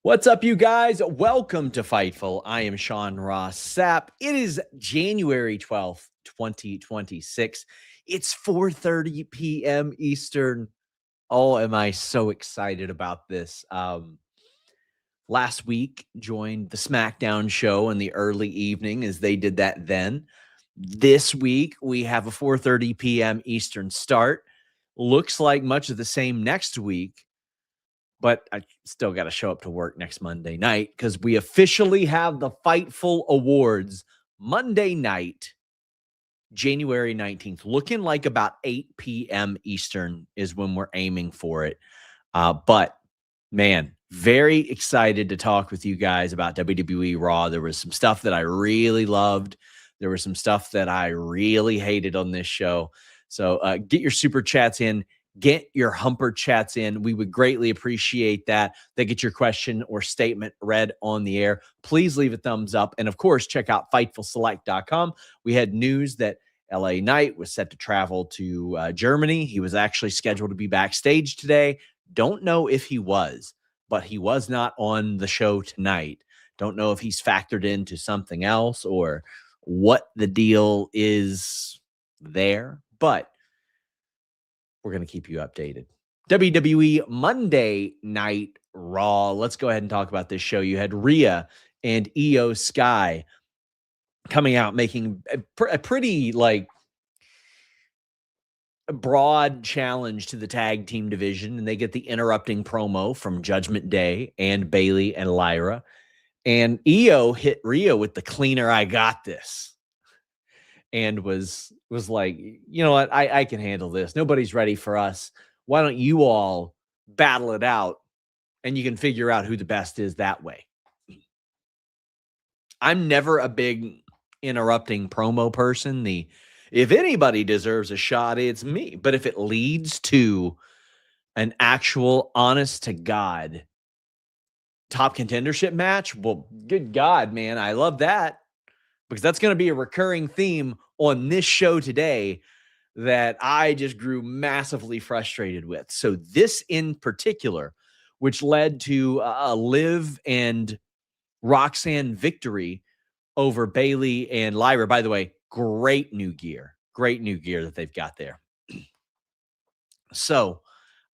What's up, you guys? Welcome to Fightful. I am Sean Ross Sapp. It is January 12th, 2026. It's 4:30 p.m. Eastern. Oh, am I so excited about this? Last week joined the SmackDown show in the early evening as they did that then. This week we have a 4:30 p.m. Eastern start. Looks like much of the same next week. But I still got to show up to work next Monday night because we officially have the Fightful Awards Monday night, January 19th. Looking like about 8 p.m. Eastern is when we're aiming for it. But man, very excited to talk with you guys about WWE Raw. There was some stuff that I really loved. There was some stuff that I really hated on this show. So get your super chats in. Get your humper chats in. We would greatly appreciate that. They get your question or statement read on the air. Please leave a thumbs up. And of course, check out FightfulSelect.com. We had news that LA Knight was set to travel to Germany. He was actually scheduled to be backstage today. Don't know if he was, but he was not on the show tonight. Don't know if he's factored into something else or what the deal is there, but we're going to keep you updated. WWE Monday Night Raw. Let's go ahead and talk about this show. You had Rhea and Io Sky coming out making a pretty broad challenge to the tag team division, and they get the interrupting promo from Judgment Day and Bayley and Lyra. And Io hit Rhea with the cleaner, I got this. And was like, you know what? I can handle this. Nobody's ready for us. Why don't you all battle it out and you can figure out who the best is that way? I'm never a big interrupting promo person. If anybody deserves a shot, it's me. But if it leads to an actual honest to God top contendership match, well, good God, man, I love that. Because that's going to be a recurring theme on this show today that I just grew massively frustrated with. So this in particular, which led to a Liv and Roxanne victory over Bayley and Lyra. By the way, great new gear that they've got there. So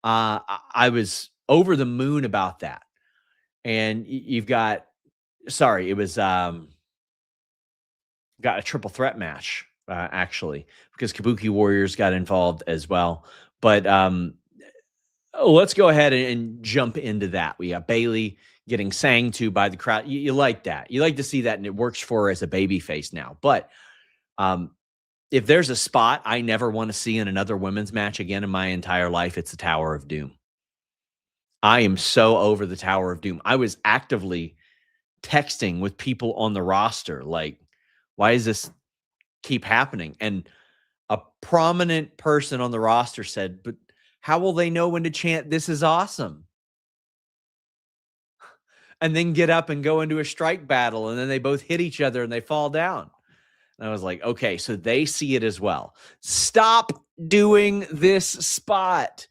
I was over the moon about that. And you've got, it was got a triple threat match, actually, because Kabuki Warriors got involved as well. But let's go ahead and jump into that. We got Bayley getting sang to by the crowd. You like that. You like to see that, and it works for her as a baby face now. But if there's a spot I never want to see in another women's match again in my entire life, it's the Tower of Doom. I am so over the Tower of Doom. I was actively texting with people on the roster like, why does this keep happening? And a prominent person on the roster said, but how will they know when to chant, "This is awesome"? And then get up and go into a strike battle, and then they both hit each other and they fall down. And I was like, okay, so they see it as well. Stop doing this spot.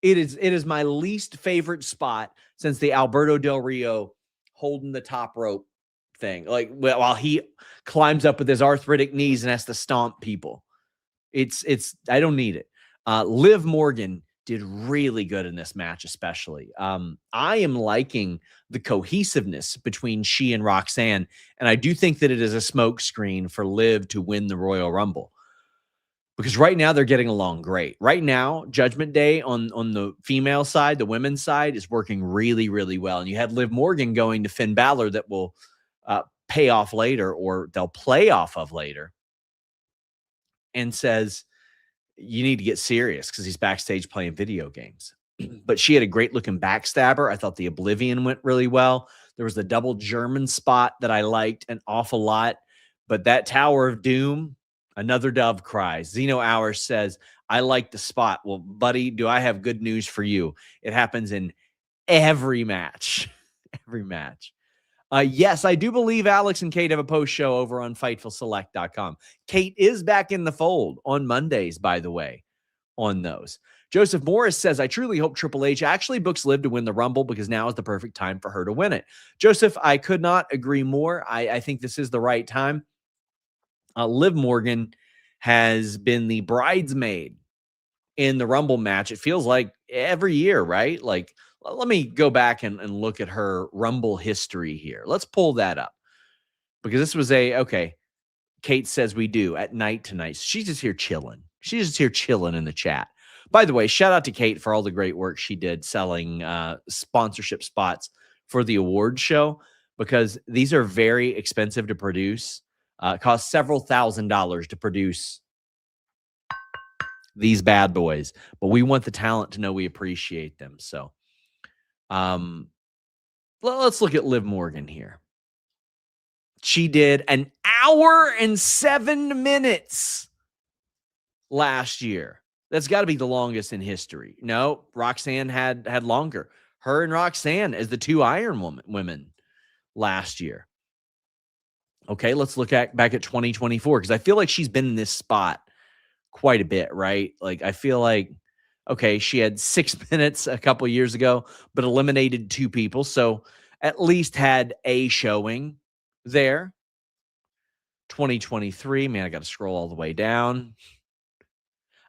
It is my least favorite spot since the Alberto Del Rio holding the top rope thing. Like, while he climbs up with his arthritic knees and has to stomp people. I don't need it. Liv Morgan did really good in this match, especially. I am liking the cohesiveness between she and Roxanne, and I do think that it is a smokescreen for Liv to win the Royal Rumble. Because right now they're getting along great. Right now, Judgment Day on the female side, the women's side, is working really, really well. And you had Liv Morgan going to Finn Balor that will pay off later, or they'll play off of later, and says, you need to get serious because he's backstage playing video games. But she had a great looking backstabber. I thought the Oblivion went really well. There was the double German spot that I liked an awful lot. But that Tower of Doom, another dove cries. Zeno Hours says, I like the spot. Well, buddy, do I have good news for you? It happens in every match. Every match. Yes, I do believe Alex and Kate have a post show over on FightfulSelect.com. Kate is back in the fold on Mondays, by the way. on those. Joseph Morris says, I truly hope Triple H actually books Liv to win the Rumble because now is the perfect time for her to win it. Joseph, I could not agree more. I think this is the right time. Liv Morgan has been the bridesmaid in the Rumble match. It feels like every year, right? Like, let me go back and look at her Rumble history here. Let's pull that up because this was okay. Kate says we do at night tonight. She's just here chilling. She's just here chilling in the chat. By the way, shout out to Kate for all the great work she did selling sponsorship spots for the award show, because these are very expensive to produce. Cost several $1,000s to produce these bad boys, but we want the talent to know we appreciate them. So let's look at Liv Morgan here. She did an hour and 7 minutes last year. That's got to be the longest in history. No, Roxanne had longer. Her and Roxanne as the two Iron women last year. Okay, let's look back at 2024, because I feel like she's been in this spot quite a bit, right? Like, I feel like, okay, she had 6 minutes a couple years ago, but eliminated 2 people. So at least had a showing there. 2023, man, I got to scroll all the way down.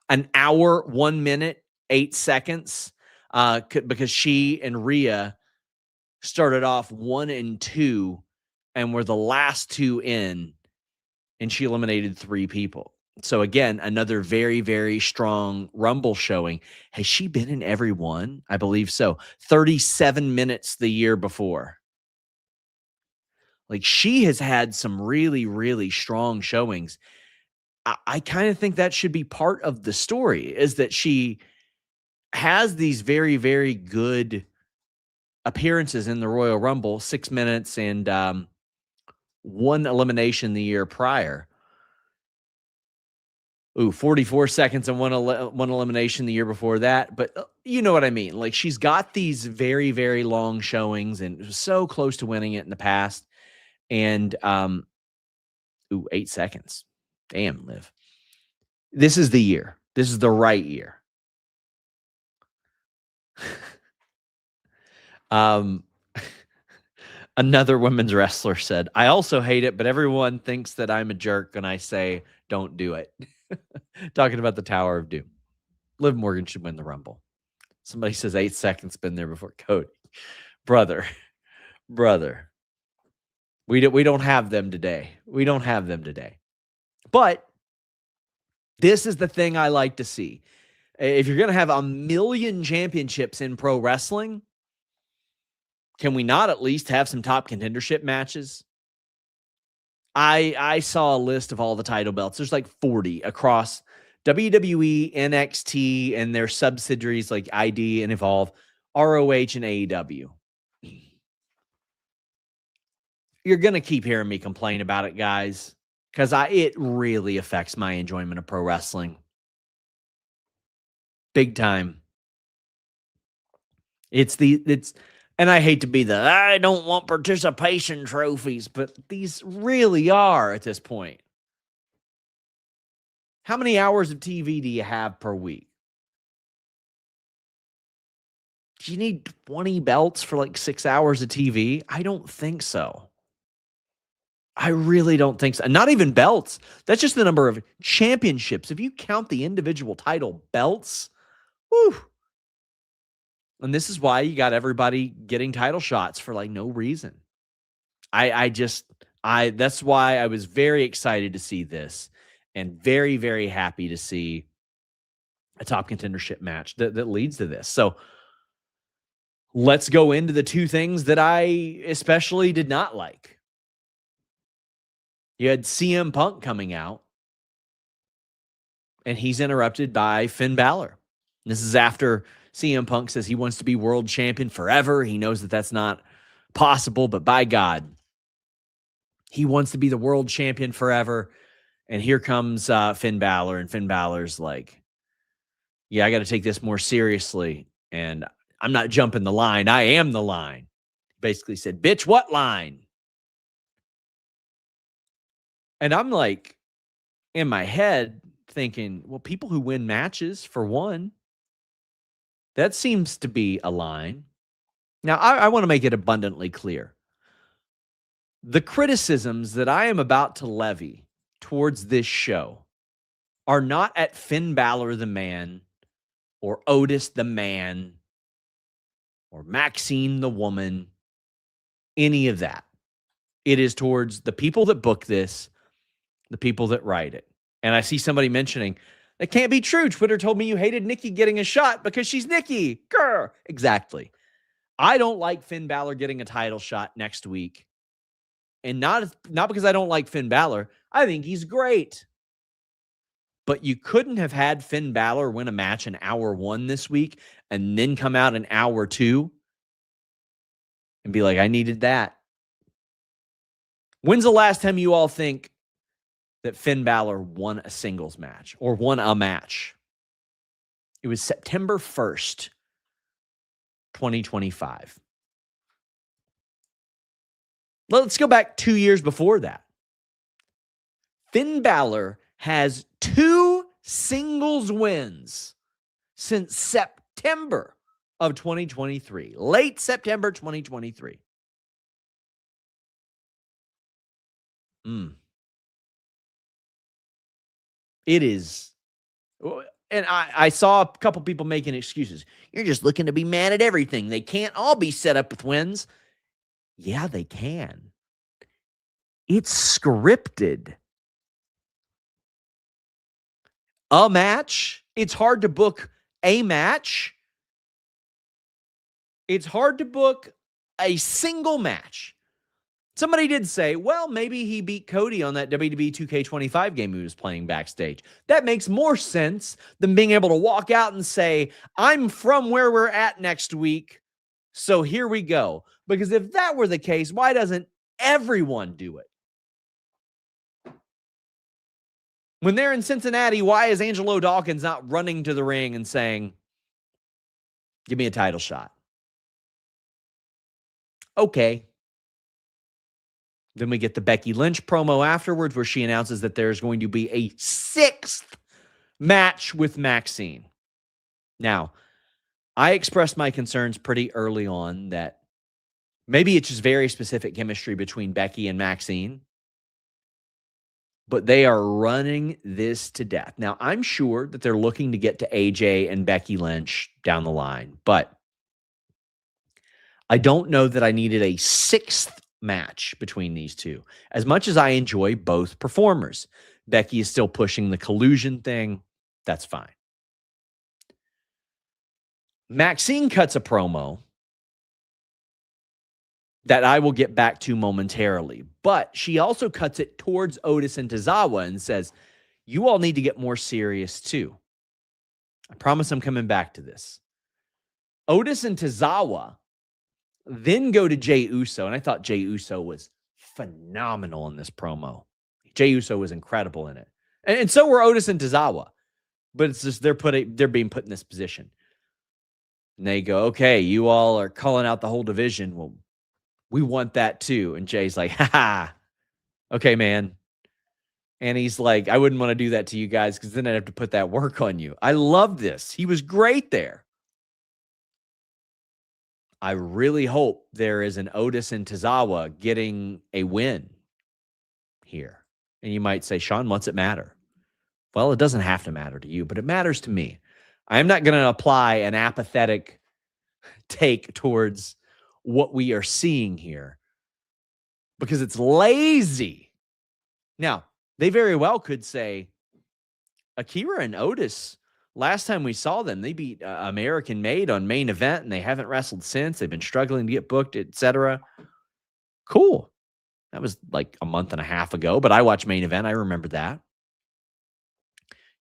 An hour, 1 minute, 8 seconds, because she and Rhea started off 1 and 2 and were the last 2 in, and she eliminated 3 people. So again, another very, very strong Rumble showing. Has she been in every one? I believe so. 37 minutes the year before. Like, she has had some really, really strong showings. I kind of think that should be part of the story, is that she has these very, very good appearances in the Royal Rumble, 6 minutes and 1 elimination the year prior. 44 seconds and one elimination the year before that. But you know what I mean? Like, she's got these very, very long showings and was so close to winning it in the past. And 8 seconds. Damn, Liv. This is the year. This is the right year. Another women's wrestler said, I also hate it, but everyone thinks that I'm a jerk and I say, don't do it. Talking about the Tower of Doom. Liv Morgan should win the Rumble. Somebody says 8 seconds been there before. Cody. Brother. We don't have them today. We don't have them today. But this is the thing I like to see. If you're going to have a million championships in pro wrestling, can we not at least have some top contendership matches? I saw a list of all the title belts. There's like 40 across WWE, NXT, and their subsidiaries like ID and Evolve, ROH, and AEW. You're going to keep hearing me complain about it, guys, because it really affects my enjoyment of pro wrestling. Big time. And I hate to be I don't want participation trophies, but these really are at this point. How many hours of TV do you have per week? Do you need 20 belts for like 6 hours of TV? I don't think so. I really don't think so. Not even belts. That's just the number of championships. If you count the individual title belts, whew. And this is why you got everybody getting title shots for like no reason. That's why I was very excited to see this and very, very happy to see a top contendership match that leads to this. So let's go into the 2 things that I especially did not like. You had CM Punk coming out, and he's interrupted by Finn Balor. This is after CM Punk says he wants to be world champion forever. He knows that that's not possible, but by God, he wants to be the world champion forever. And here comes Finn Balor, and Finn Balor's like, yeah, I got to take this more seriously, and I'm not jumping the line. I am the line. Basically said, bitch, what line? And I'm like, in my head, thinking, well, people who win matches, for one, that seems to be a line. Now, I want to make it abundantly clear. The criticisms that I am about to levy towards this show are not at Finn Balor the man, or Otis the man, or Maxine the woman, any of that. It is towards the people that book this, the people that write it. And I see somebody mentioning, that can't be true. Twitter told me you hated Nikki getting a shot because she's Nikki. Grr. Exactly. I don't like Finn Balor getting a title shot next week. And not because I don't like Finn Balor. I think he's great. But you couldn't have had Finn Balor win a match in hour 1 this week and then come out in hour 2 and be like, I needed that. When's the last time you all think that Finn Balor won a singles match or won a match? It was September 1st, 2025. Let's go back 2 years before that. Finn Balor has 2 singles wins since September of 2023. Late September 2023. It is. And I saw a couple people making excuses. You're just looking to be mad at everything. They can't all be set up with wins. Yeah, they can. It's scripted. A match. It's hard to book a match. It's hard to book a single match. Somebody did say, well, maybe he beat Cody on that WWE 2K25 game he was playing backstage. That makes more sense than being able to walk out and say, I'm from where we're at next week, so here we go. Because if that were the case, why doesn't everyone do it? When they're in Cincinnati, why is Angelo Dawkins not running to the ring and saying, give me a title shot? Okay. Then we get the Becky Lynch promo afterwards where she announces that there's going to be a 6th match with Maxine. Now, I expressed my concerns pretty early on that maybe it's just very specific chemistry between Becky and Maxine, but they are running this to death. Now, I'm sure that they're looking to get to AJ and Becky Lynch down the line, but I don't know that I needed a 6th match between these two. As much as I enjoy both performers, Becky is still pushing the collusion thing. That's fine. Maxine cuts a promo that I will get back to momentarily, but she also cuts it towards Otis and Tozawa and says, you all need to get more serious too. I promise I'm coming back to this. Otis and Tozawa then go to Jey Uso, and I thought Jey Uso was phenomenal in this promo. Jey Uso was incredible in it. And so were Otis and Tozawa. But it's just they're being put in this position. And they go, okay, you all are calling out the whole division. Well, we want that too. And Jay's like, ha, okay, man. And he's like, I wouldn't want to do that to you guys because then I'd have to put that work on you. I love this. He was great there. I really hope there is an Otis and Tozawa getting a win here. And you might say, Sean, what's it matter? Well, it doesn't have to matter to you, but it matters to me. I'm not going to apply an apathetic take towards what we are seeing here because it's lazy. Now, they very well could say, Akira and Otis, last time we saw them, they beat American Made on Main Event, and they haven't wrestled since. They've been struggling to get booked, etc. Cool. That was like a month and a half ago, but I watched Main Event. I remember that.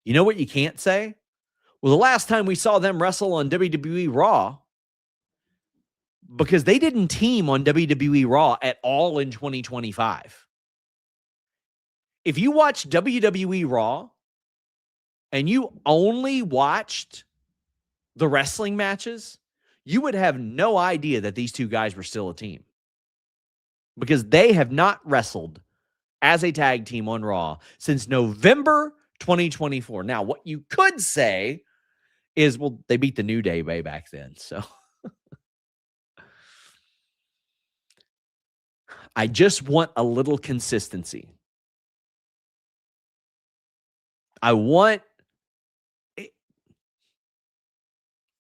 You know what you can't say? Well, the last time we saw them wrestle on WWE Raw, because they didn't team on WWE Raw at all in 2025. If you watch WWE Raw and you only watched the wrestling matches, you would have no idea that these two guys were still a team. Because they have not wrestled as a tag team on Raw since November 2024. Now, what you could say is, well, they beat the New Day way back then. So I just want a little consistency. I want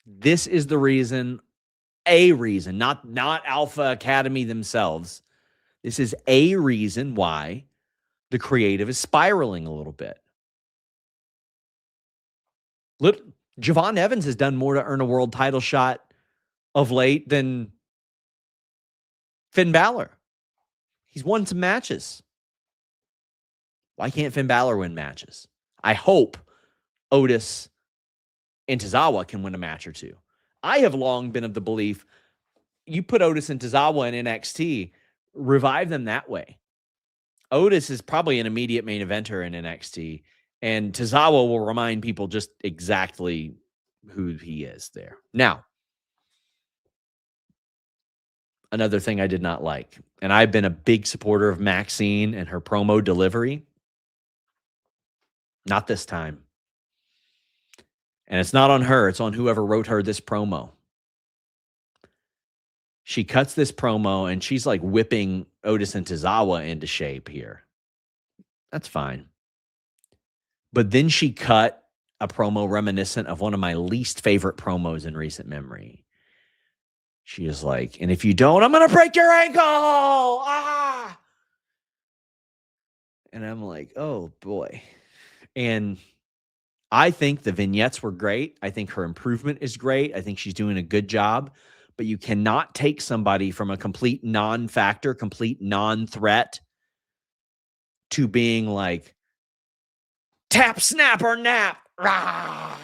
this is the reason, not Alpha Academy themselves. This is a reason why the creative is spiraling a little bit. Javon Evans has done more to earn a world title shot of late than Finn Balor. He's won some matches. Why can't Finn Balor win matches? I hope Otis and Tozawa can win a match or two. I have long been of the belief you put Otis and Tozawa in NXT, revive them that way. Otis is probably an immediate main eventer in NXT, and Tozawa will remind people just exactly who he is there. Now, another thing I did not like, and I've been a big supporter of Maxine and her promo delivery. Not this time. And it's not on her. It's on whoever wrote her this promo. She cuts this promo and she's like whipping Otis and Tozawa into shape here. That's fine. But then she cut a promo reminiscent of one of my least favorite promos in recent memory. She is like, and if you don't, I'm going to break your ankle. Ah! And I'm like, oh boy. And I think the vignettes were great. I think her improvement is great. I think she's doing a good job. But you cannot take somebody from a complete non-factor, complete non-threat to being like, tap, snap, or nap, rah,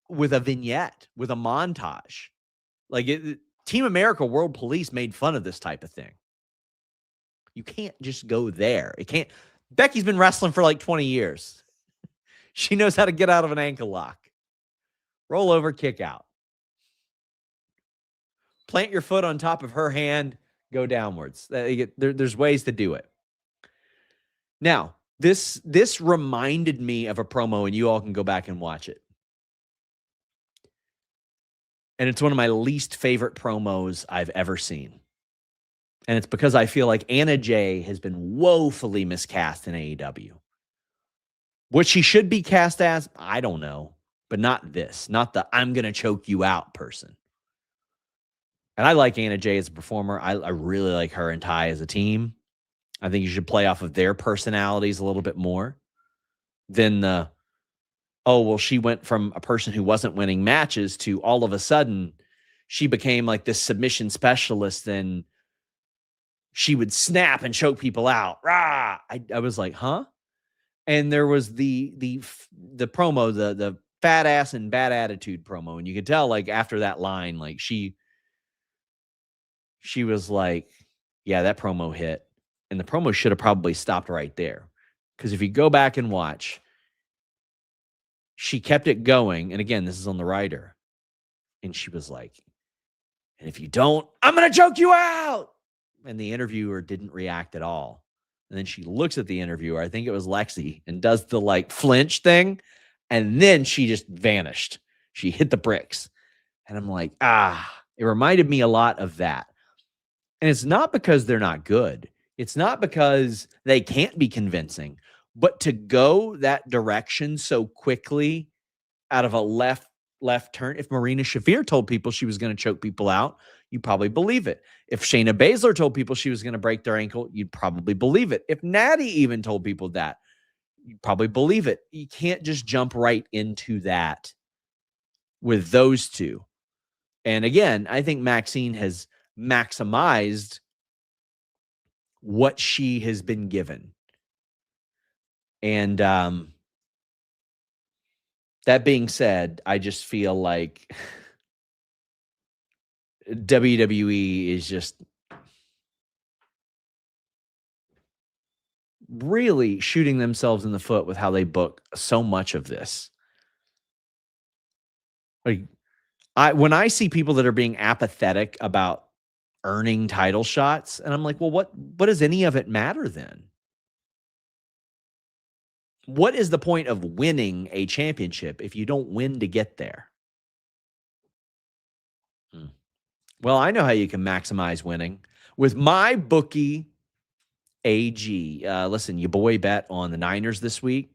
with a vignette, with a montage. Like Team America World Police made fun of this type of thing. You can't just go there. It can't. Becky's been wrestling for like 20 years. She knows how to get out of an ankle lock. Roll over, kick out. Plant your foot on top of her hand, go downwards. There's ways to do it. Now, this reminded me of a promo, and you all can go back and watch it. And it's one of my least favorite promos I've ever seen. And it's because I feel like Anna Jay has been woefully miscast in AEW. What she should be cast as, I don't know. But not this. Not the I'm going to choke you out person. And I like Anna Jay as a performer. I really like her and Ty as a team. I think you should play off of their personalities a little bit more than the, oh, well, she went from a person who wasn't winning matches to all of a sudden she became like this submission specialist and she would snap and choke people out. Rah! I was like, huh? And there was the promo, the fat ass and bad attitude promo. And you could tell like after that line, like she was like, yeah, that promo hit. And the promo should have probably stopped right there. Because if you go back and watch, she kept it going. And again, this is on the writer. And she was like, and if you don't, I'm going to choke you out. And the interviewer didn't react at all. And then she looks at the interviewer, I think it was Lexi, and does the like flinch thing. And then she just vanished. She hit the bricks. And I'm like, it reminded me a lot of that. And it's not because they're not good. It's not because they can't be convincing, but to go that direction so quickly out of a left turn. If Marina Shafir told people she was going to choke people out, you probably believe it. If Shayna Baszler told people she was going to break their ankle, you'd probably believe it. If Natty even told people that, you'd probably believe it. You can't just jump right into that with those two. And again, I think Maxine has maximized what she has been given. And that being said, I just feel like WWE is just really shooting themselves in the foot with how they book so much of this. Like, when I see people that are being apathetic about earning title shots, and I'm like, well, what does any of it matter then? What is the point of winning a championship if you don't win to get there? Hmm. Well, I know how you can maximize winning with my bookie AG. Listen, your boy bet on the Niners this week,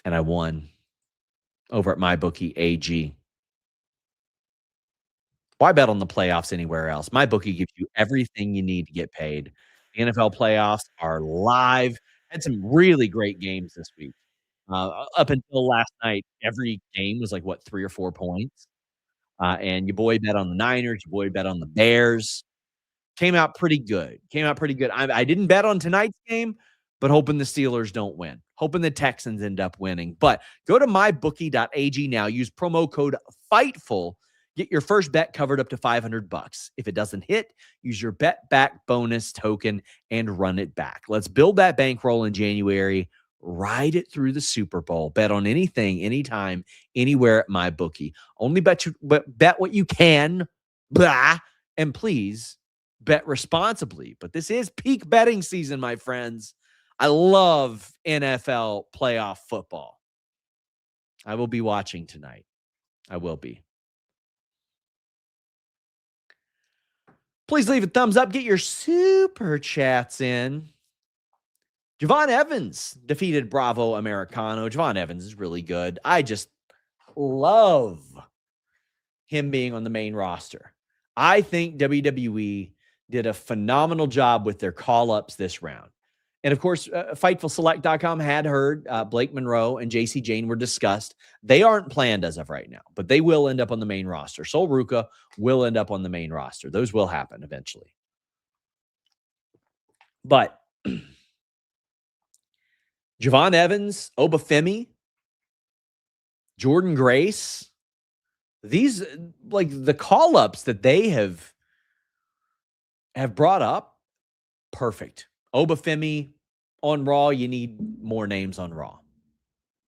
and I won over at my bookie AG. Why bet on the playoffs anywhere else? My bookie gives you everything you need to get paid. The NFL playoffs are live. Had some really great games this week. Up until last night, every game was like, what, 3 or 4 points? And your boy bet on the Niners, your boy bet on the Bears. Came out pretty good. Came out pretty good. I didn't bet on tonight's game, but hoping the Steelers don't win. Hoping the Texans end up winning. But go to mybookie.ag now. Use promo code FIGHTFUL. Get your first bet covered up to $500. If it doesn't hit, use your bet back bonus token and run it back. Let's build that bankroll in January. Ride it through the Super Bowl. Bet on anything, anytime, anywhere at MyBookie. Only bet what you can. Blah, and please bet responsibly. But this is peak betting season, my friends. I love NFL playoff football. I will be watching tonight. I will be. Please leave a thumbs up. Get your super chats in. Javon Evans defeated Bravo Americano. Javon Evans is really good. I just love him being on the main roster. I think WWE did a phenomenal job with their call-ups this round. And of course, FightfulSelect.com had heard Blake Monroe and JC Jane were discussed. They aren't planned as of right now, but they will end up on the main roster. Sol Ruca will end up on the main roster. Those will happen eventually. But Javon Evans, Obafemi, Jordan Grace, these, like, the call-ups that they have brought up, perfect. Obafemi on Raw, you need more names on Raw.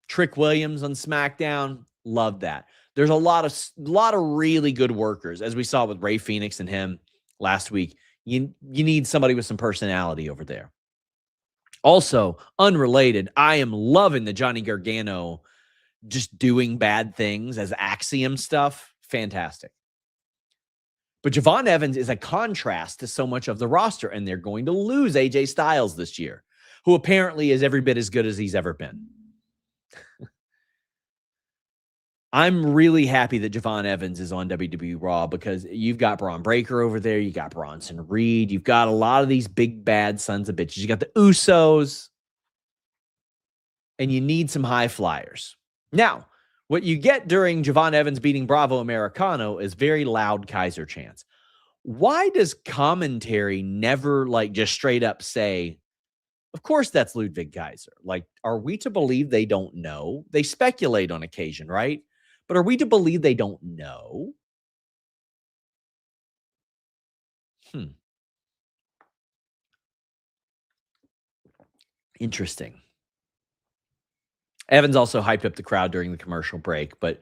Trick Williams on SmackDown, love that. There's a lot of really good workers, as we saw with Ray Phoenix and him last week. You need somebody with some personality over there. Also, unrelated, I am loving the Johnny Gargano just doing bad things as Axiom stuff. Fantastic. But Javon Evans is a contrast to so much of the roster, and they're going to lose AJ Styles this year, who apparently is every bit as good as he's ever been. I'm really happy that Javon Evans is on WWE Raw because you've got Braun Breaker over there. You got Bronson Reed. You've got a lot of these big bad sons of bitches. You got the Usos. And you need some high flyers. Now, what you get during Javon Evans beating Bravo Americano is very loud Kaiser chants. Why does commentary never, like, just straight up say, of course that's Ludwig Kaiser? Like, are we to believe they don't know? They speculate on occasion, right? But are we to believe they don't know? Interesting. Evans also hyped up the crowd during the commercial break, but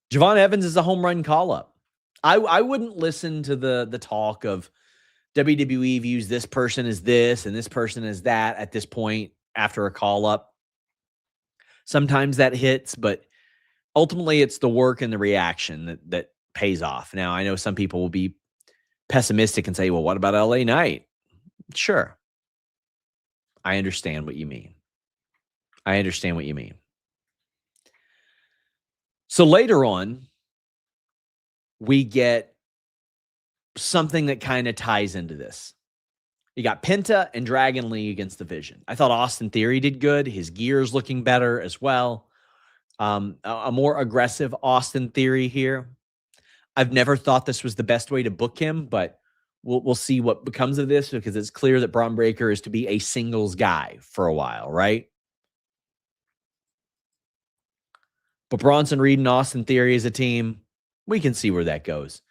Javon Evans is a home run call-up. I wouldn't listen to the talk of WWE views this person as this and this person as that at this point after a call-up. Sometimes that hits, but ultimately it's the work and the reaction that pays off. Now, I know some people will be pessimistic and say, well, what about LA Knight? Sure. I understand what you mean. So later on, we get something that kind of ties into this. You got Penta and Dragon Lee against the Vision. I thought Austin Theory did good. His gear is looking better as well. A more aggressive Austin Theory here. I've never thought this was the best way to book him, but we'll see what becomes of this because it's clear that Braun Breaker is to be a singles guy for a while, right? But Bronson Reed and Austin Theory as a team, we can see where that goes.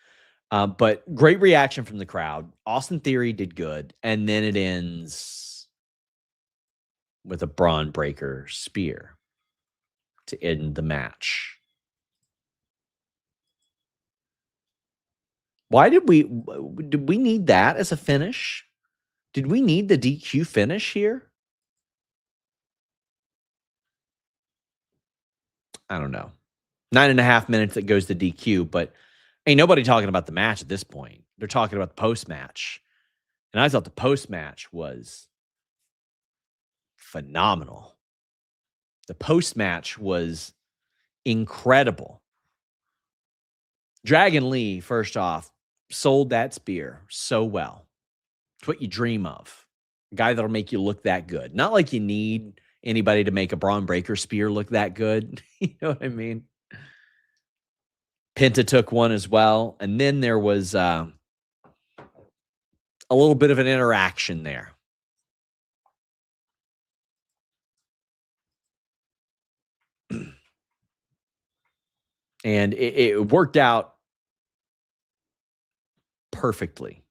But great reaction from the crowd. Austin Theory did good. And then it ends with a Braun Breaker spear to end the match. Why did we need that as a finish? Did we need the DQ finish here? I don't know, 9.5 minutes that goes to DQ, but ain't nobody talking about the match at this point. They're talking about the post-match. And I thought the post-match was phenomenal. The post-match was incredible. Dragon Lee, first off, sold that spear so well. It's what you dream of. A guy that'll make you look that good. Not like you need anybody to make a Braun Breaker spear look that good. You know what I mean? Penta took one as well. And then there was a little bit of an interaction there. And it worked out perfectly.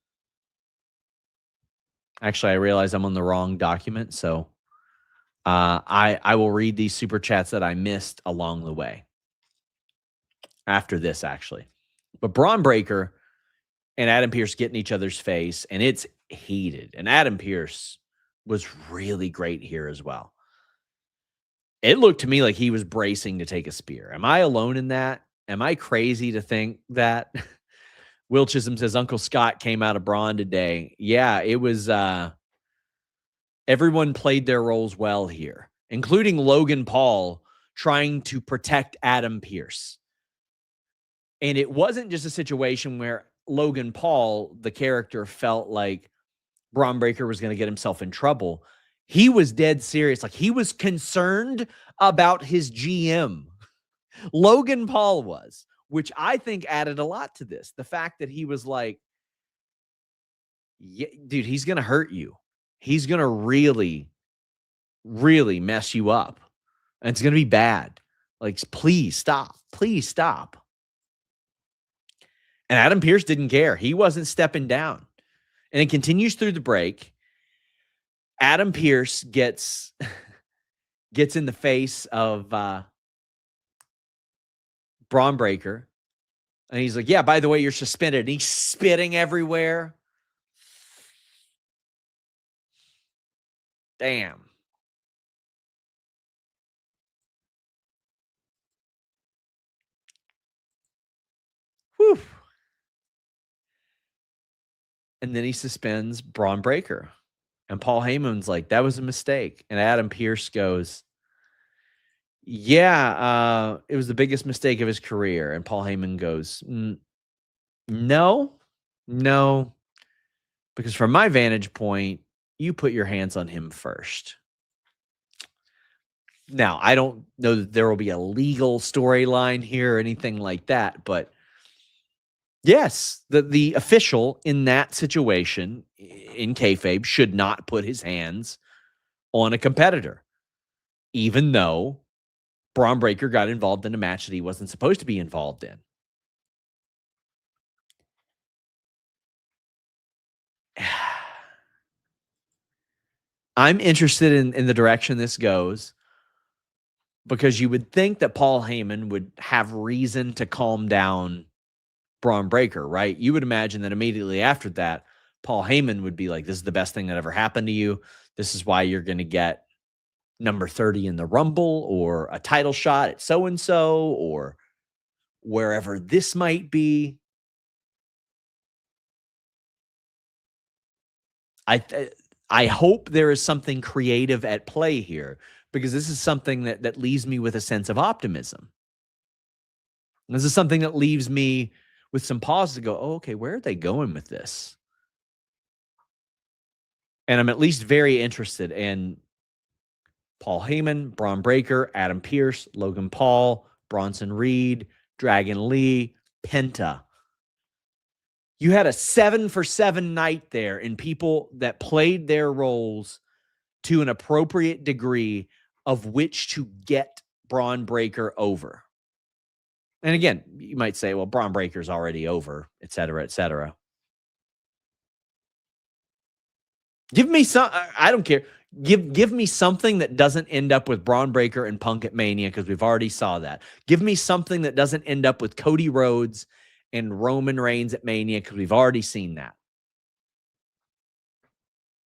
Actually, I realize I'm on the wrong document, so I will read these super chats that I missed along the way. After this, actually. But Braun Breaker and Adam Pearce get in each other's face, and it's heated. And Adam Pearce was really great here as well. It looked to me like he was bracing to take a spear. Am I alone in that? Am I crazy to think that? Will Chisholm says Uncle Scott came out of Braun today. Yeah, it was everyone played their roles well here, including Logan Paul trying to protect Adam Pearce. And it wasn't just a situation where Logan Paul, the character, felt like Braun Breaker was going to get himself in trouble. He was dead serious. Like, he was concerned about his GM. Logan Paul was, which I think added a lot to this. The fact that he was like, yeah, dude, he's going to hurt you. He's going to really, really mess you up. And it's going to be bad. Like, please stop. Please stop. And Adam Pearce didn't care. He wasn't stepping down. And it continues through the break. Adam Pearce gets in the face of Braun Breaker. And he's like, yeah, by the way, you're suspended. And he's spitting everywhere. Damn. Whew. And then he suspends Braun Breaker. And Paul Heyman's like, that was a mistake. And Adam Pearce goes, yeah, it was the biggest mistake of his career. And Paul Heyman goes, no, because from my vantage point, you put your hands on him first. Now, I don't know that there will be a legal storyline here or anything like that, but yes, the official in that situation in kayfabe should not put his hands on a competitor, even though Braun Breaker got involved in a match that he wasn't supposed to be involved in. I'm interested in the direction this goes, because you would think that Paul Heyman would have reason to calm down Braun Breaker, right? You would imagine that immediately after that, Paul Heyman would be like, this is the best thing that ever happened to you. This is why you're going to get number 30 in the Rumble, or a title shot at so-and-so, or wherever this might be. I hope there is something creative at play here, because this is something that leaves me with a sense of optimism. This is something that leaves me with some pause to go, oh, okay, where are they going with this? And I'm at least very interested in Paul Heyman, Braun Breaker, Adam Pearce, Logan Paul, Bronson Reed, Dragon Lee, Penta. You had a 7-for-7 night there in people that played their roles to an appropriate degree of which to get Braun Breaker over. And again, you might say, well, Braun Breaker's already over, et cetera, et cetera. Give me some, I don't care. Give me something that doesn't end up with Braun Breaker and Punk at Mania, because we've already saw that. Give me something that doesn't end up with Cody Rhodes and Roman Reigns at Mania, because we've already seen that.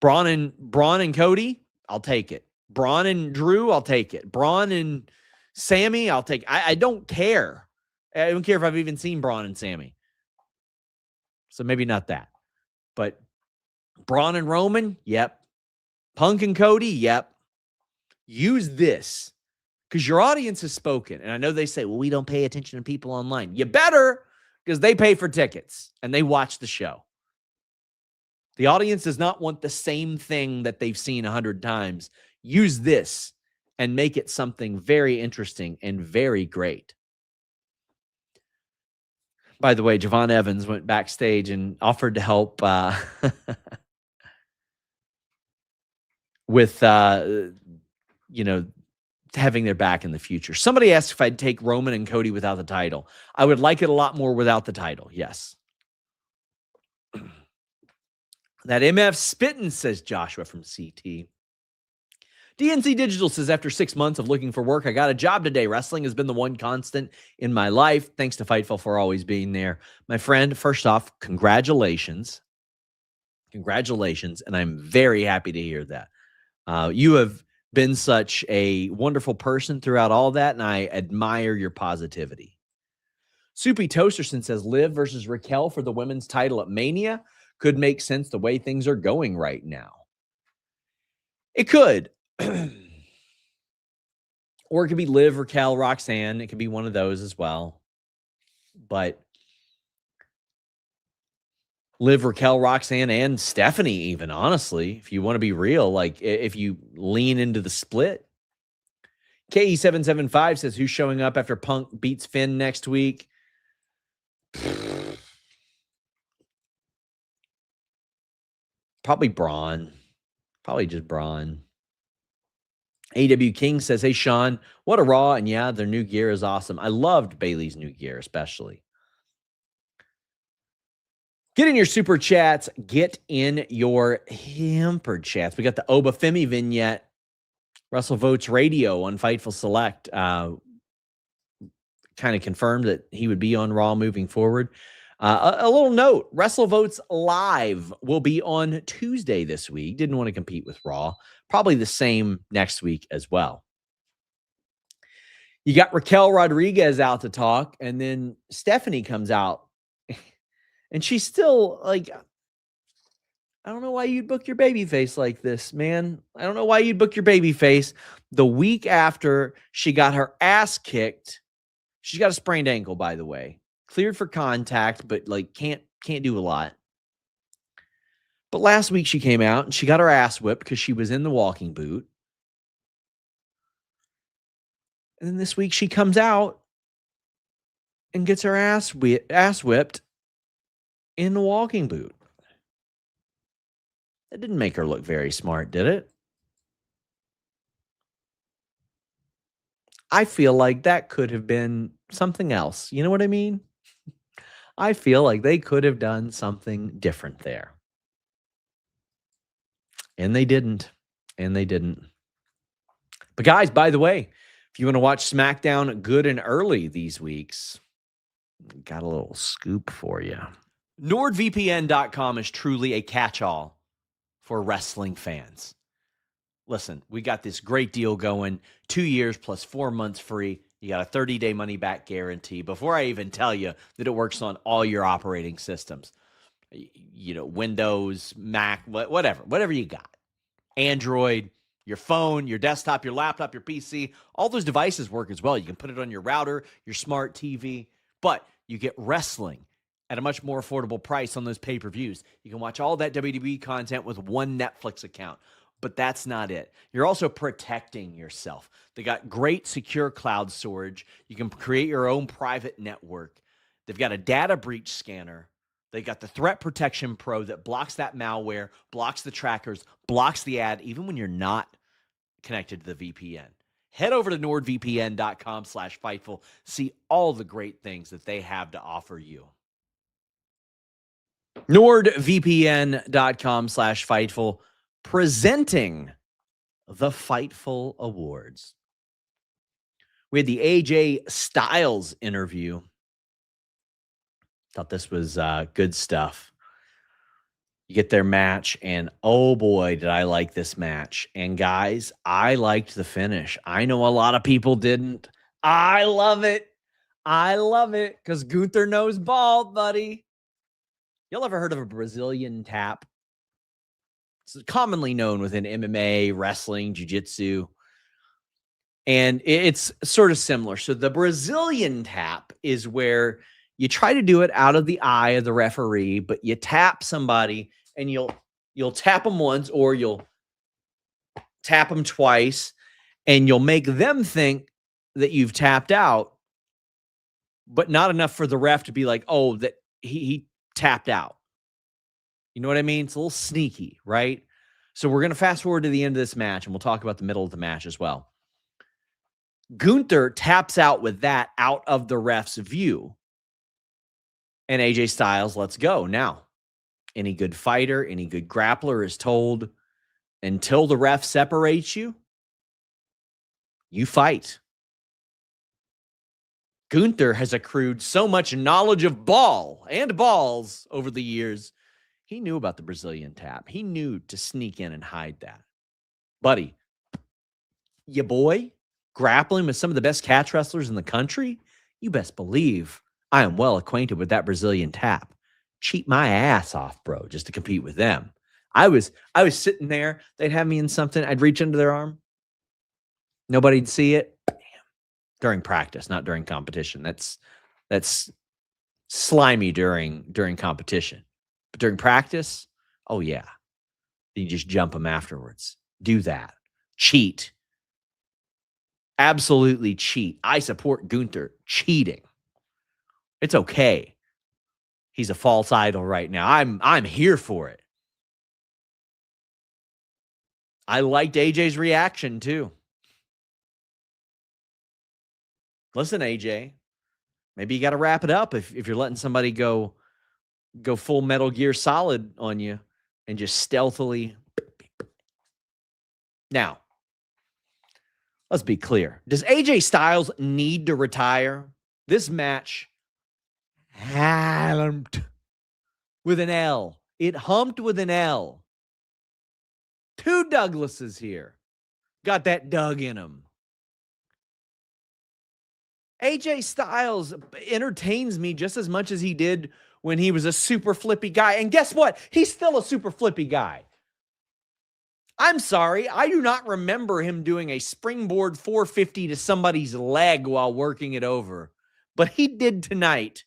Braun and Cody, I'll take it. Braun and Drew, I'll take it. Braun and Sammy, I'll take. I don't care. I don't care if I've even seen Braun and Sammy. So maybe not that. But Braun and Roman, yep. Punk and Cody, yep. Use this because your audience has spoken. And I know they say, well, we don't pay attention to people online. You better, because they pay for tickets and they watch the show. The audience does not want the same thing that they've seen 100 times. Use this and make it something very interesting and very great. By the way, Javon Evans went backstage and offered to help with, having their back in the future. Somebody asked if I'd take Roman and Cody without the title. I would like it a lot more without the title. Yes. That MF spittin', says Joshua from CT. DNC Digital says, after 6 months of looking for work, I got a job today. Wrestling has been the one constant in my life. Thanks to Fightful for always being there. My friend, first off, congratulations. Congratulations. And I'm very happy to hear that. You have been such a wonderful person throughout all that, and I admire your positivity. Soupy Toasterson says, Liv versus Raquel for the women's title at Mania could make sense the way things are going right now. It could. Or it could be Liv, Raquel, Roxanne. It could be one of those as well. But Liv, Raquel, Roxanne, and Stephanie even, honestly, if you want to be real, like if you lean into the split. KE775 says, who's showing up after Punk beats Finn next week? Probably Braun. Probably just Braun. AW King says, hey, Sean, what a Raw. And yeah, their new gear is awesome. I loved Bayley's new gear, especially. Get in your super chats. Get in your hampered chats. We got the Oba Femi vignette. Russell Votes Radio on Fightful Select. Kind of confirmed that he would be on Raw moving forward. A little note, Wrestle Votes Live will be on Tuesday this week. Didn't want to compete with Raw. Probably the same next week as well. You got Raquel Rodriguez out to talk, and then Stephanie comes out. And she's still like, I don't know why you'd book your baby face like this, man. I don't know why you'd book your baby face the week after she got her ass kicked. She's got a sprained ankle, by the way. Cleared for contact, but like can't do a lot. But last week she came out and she got her ass whipped because she was in the walking boot. And then this week she comes out and gets her ass whipped in the walking boot. That didn't make her look very smart, did it? I feel like that could have been something else. You know what I mean? I feel like they could have done something different there. And they didn't. But guys, by the way, if you want to watch SmackDown good and early these weeks, got a little scoop for you. NordVPN.com is truly a catch-all for wrestling fans. Listen, we got this great deal going, 2 years plus 4 months free. You got a 30-day money-back guarantee. Before I even tell you that it works on all your operating systems, Windows, Mac, whatever you got. Android, your phone, your desktop, your laptop, your PC, all those devices work as well. You can put it on your router, your smart TV, but you get wrestling at a much more affordable price on those pay-per-views. You can watch all that WWE content with one Netflix account. But that's not it. You're also protecting yourself. They got great secure cloud storage. You can create your own private network. They've got a data breach scanner. They got the Threat Protection Pro that blocks that malware, blocks the trackers, blocks the ad, even when you're not connected to the VPN. Head over to nordvpn.com/Fightful. See all the great things that they have to offer you. nordvpn.com/Fightful. Presenting the Fightful Awards. We had the AJ Styles interview. Thought this was good stuff. You get their match, and oh boy, did I like this match. And guys, I liked the finish. I know a lot of people didn't. I love it. I love it because Gunther knows ball, buddy. Y'all ever heard of a Brazilian tap? It's commonly known within MMA, wrestling, jiu-jitsu, and it's sort of similar. So the Brazilian tap is where you try to do it out of the eye of the referee, but you tap somebody and you'll tap them once or you'll tap them twice and you'll make them think that you've tapped out, but not enough for the ref to be like, oh, that he tapped out. You know what I mean? It's a little sneaky, right? So we're going to fast forward to the end of this match, and we'll talk about the middle of the match as well. Gunther taps out with that out of the ref's view. And AJ Styles lets go. Now, any good fighter, any good grappler is told, until the ref separates you, you fight. Gunther has accrued so much knowledge of ball and balls over the years. He knew about the Brazilian tap. He knew to sneak in and hide that. Buddy, your boy grappling with some of the best catch wrestlers in the country? You best believe I am well acquainted with that Brazilian tap. Cheat my ass off, bro, just to compete with them. I was sitting there. They'd have me in something. I'd reach into their arm. Nobody'd see it. Damn. During practice, not during competition. That's slimy during competition. But during practice, oh yeah. You just jump them afterwards. Do that. Cheat. Absolutely cheat. I support Gunther cheating. It's okay. He's a false idol right now. I'm here for it. I liked AJ's reaction too. Listen, AJ, maybe you got to wrap it up if you're letting somebody go full Metal Gear Solid on you and just stealthily. Now, let's be clear. Does AJ Styles need to retire? This match humped with an L. It humped with an L. Two Douglases here. Got that Doug in him. AJ Styles entertains me just as much as he did when he was a super flippy guy. And guess what? He's still a super flippy guy. I'm sorry. I do not remember him doing a springboard 450 to somebody's leg while working it over. But he did tonight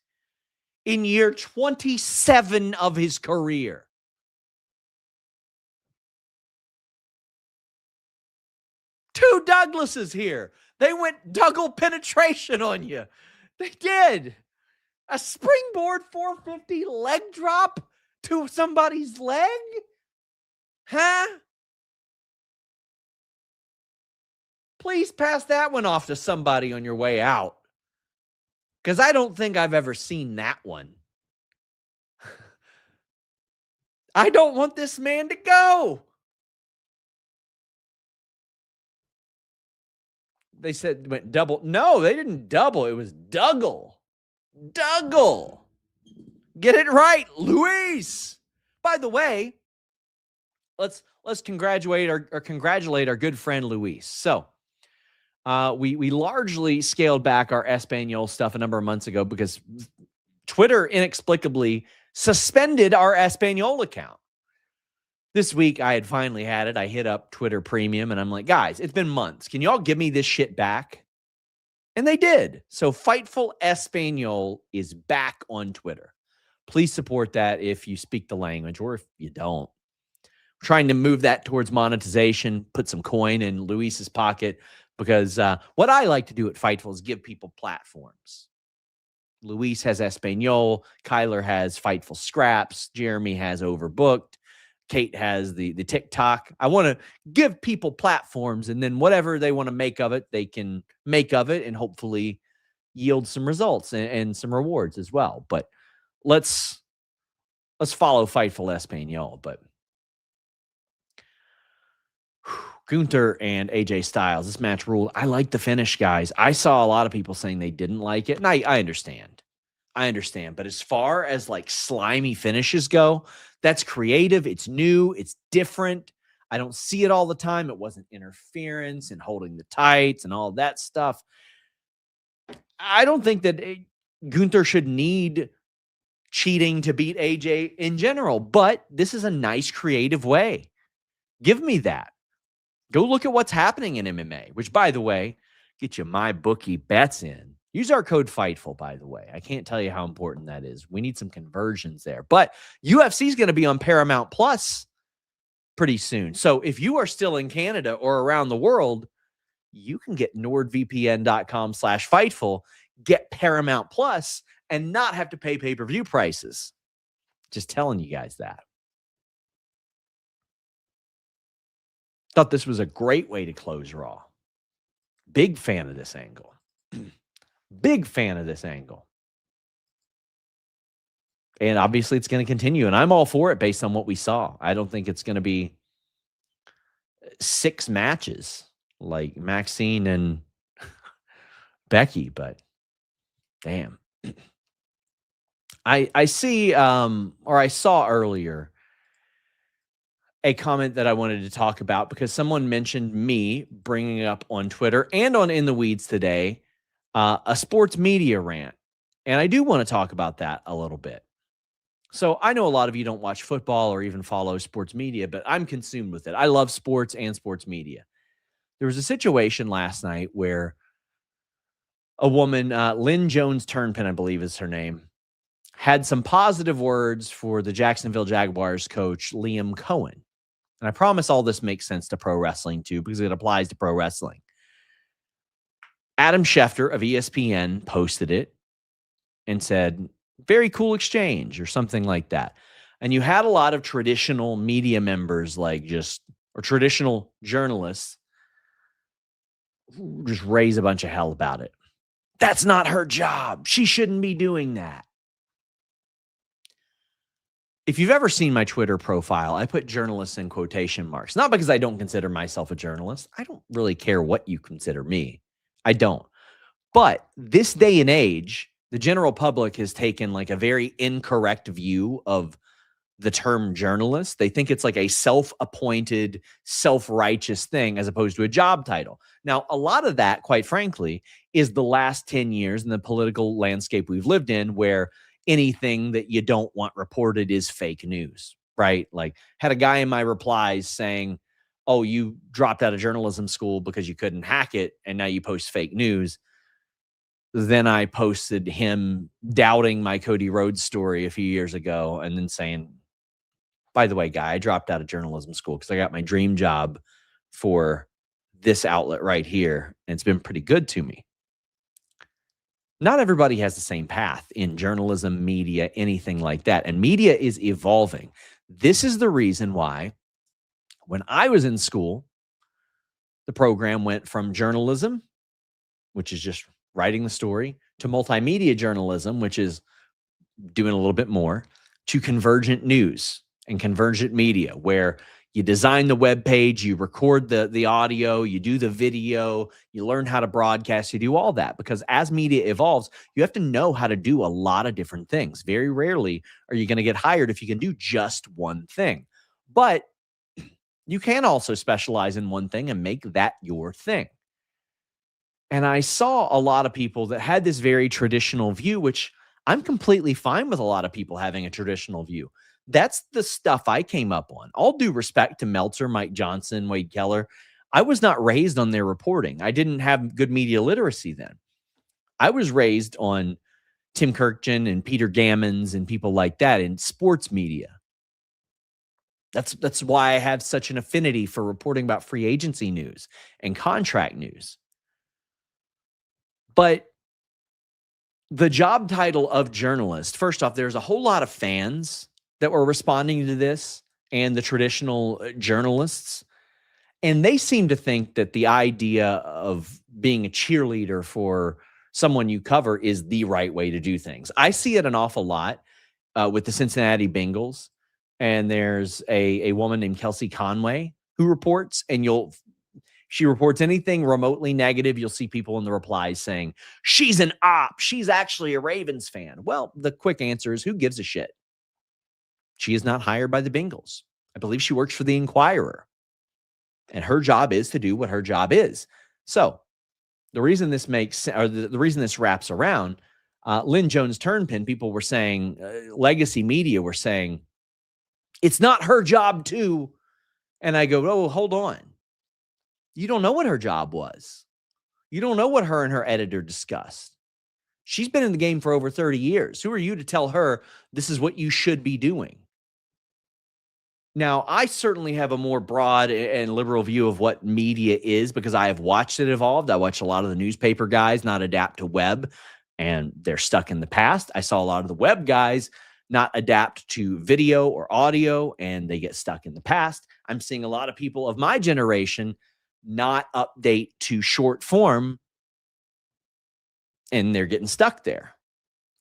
in year 27 of his career. Two Douglases here. They went double penetration on you. They did. A springboard 450 leg drop to somebody's leg? Huh? Please pass that one off to somebody on your way out. Because I don't think I've ever seen that one. I don't want this man to go. They said went double. No, they didn't double. It was Dougle. Dougle. Get it right, Luis. By the way, let's congratulate our good friend Luis. So we largely scaled back our Espanol stuff a number of months ago because Twitter inexplicably suspended our Espanol account. This week, I had finally had it. I hit up Twitter Premium, and I'm like, guys, it's been months. Can y'all give me this shit back? And they did. So Fightful Espanol is back on Twitter. Please support that if you speak the language or if you don't. We're trying to move that towards monetization, put some coin in Luis's pocket, because what I like to do at Fightful is give people platforms. Luis has Espanol. Kyler has Fightful Scraps. Jeremy has Overbooked. Kate has the TikTok. I want to give people platforms, and then whatever they want to make of it, they can make of it and hopefully yield some results and some rewards as well. But let's follow Fightful Espanol. But Gunther and AJ Styles, this match ruled. I like the finish, guys. I saw a lot of people saying they didn't like it, and I understand. I understand. But as far as like slimy finishes go, that's creative. It's new. It's different. I don't see it all the time. It wasn't interference and holding the tights and all that stuff. I don't think that Gunther should need cheating to beat AJ in general, but this is a nice creative way. Give me that. Go look at what's happening in MMA, which, by the way, get you my bookie bets in. Use our code FIGHTFUL, by the way. I can't tell you how important that is. We need some conversions there. But UFC is going to be on Paramount Plus pretty soon. So if you are still in Canada or around the world, you can get nordvpn.com/Fightful, get Paramount Plus, and not have to pay pay-per-view prices. Just telling you guys that. Thought this was a great way to close Raw. Big fan of this angle. Big fan of this angle. And obviously it's going to continue, and I'm all for it based on what we saw. I don't think it's going to be 6 matches like Maxine and Becky, but damn. I see, or I saw earlier a comment that I wanted to talk about because someone mentioned me bringing it up on Twitter and on In the Weeds today, a sports media rant. And I do want to talk about that a little bit. So I know a lot of you don't watch football or even follow sports media, but I'm consumed with it. I love sports and sports media. There was a situation last night where a woman, Lynn Jones Turnpin, I believe is her name, had some positive words for the Jacksonville Jaguars coach, Liam Cohen. And I promise all this makes sense to pro wrestling too, because it applies to pro wrestling. Adam Schefter of ESPN posted it and said, very cool exchange or something like that. And you had a lot of traditional media members or traditional journalists who just raise a bunch of hell about it. That's not her job. She shouldn't be doing that. If you've ever seen my Twitter profile, I put journalists in quotation marks, not because I don't consider myself a journalist. I don't really care what you consider me. I don't. But this day and age, the general public has taken like a very incorrect view of the term journalist. They think it's like a self-appointed, self-righteous thing as opposed to a job title. Now, a lot of that, quite frankly, is the last 10 years in the political landscape we've lived in where anything that you don't want reported is fake news, right? Like had a guy in my replies saying, oh, you dropped out of journalism school because you couldn't hack it and now you post fake news. Then I posted him doubting my Cody Rhodes story a few years ago and then saying, by the way, guy, I dropped out of journalism school because I got my dream job for this outlet right here. And it's been pretty good to me. Not everybody has the same path in journalism, media, anything like that. And media is evolving. This is the reason why when I was in school, the program went from journalism, which is just writing the story, to multimedia journalism, which is doing a little bit more, to convergent news and convergent media, where you design the web page, you record the audio, you do the video, you learn how to broadcast, you do all that. Because as media evolves, you have to know how to do a lot of different things. Very rarely are you going to get hired if you can do just one thing. But you can also specialize in one thing and make that your thing. And I saw a lot of people that had this very traditional view, which I'm completely fine with a lot of people having a traditional view. That's the stuff I came up on. All due respect to Meltzer, Mike Johnson, Wade Keller. I was not raised on their reporting. I didn't have good media literacy then. I was raised on Tim Kirkjian and Peter Gammons and people like that in sports media. That's why I have such an affinity for reporting about free agency news and contract news. But the job title of journalist, first off, there's a whole lot of fans that were responding to this and the traditional journalists. And they seem to think that the idea of being a cheerleader for someone you cover is the right way to do things. I see it an awful lot with the Cincinnati Bengals. And there's a woman named Kelsey Conway who reports, and she reports anything remotely negative. You'll see people in the replies saying, she's an op. She's actually a Ravens fan. Well, the quick answer is, who gives a shit? She is not hired by the Bengals. I believe she works for the Inquirer. And her job is to do what her job is. So The reason this makes, or the reason this wraps around, Lynn Jones Turnpin, people were saying, legacy media were saying, it's not her job too. And I go, oh, hold on. You don't know what her job was. You don't know what her and her editor discussed. She's been in the game for over 30 years. Who are you to tell her this is what you should be doing? Now, I certainly have a more broad and liberal view of what media is because I have watched it evolve. I watched a lot of the newspaper guys not adapt to web, and they're stuck in the past. I saw a lot of the web guys not adapt to video or audio, and they get stuck in the past. I'm seeing a lot of people of my generation not update to short form, and they're getting stuck there.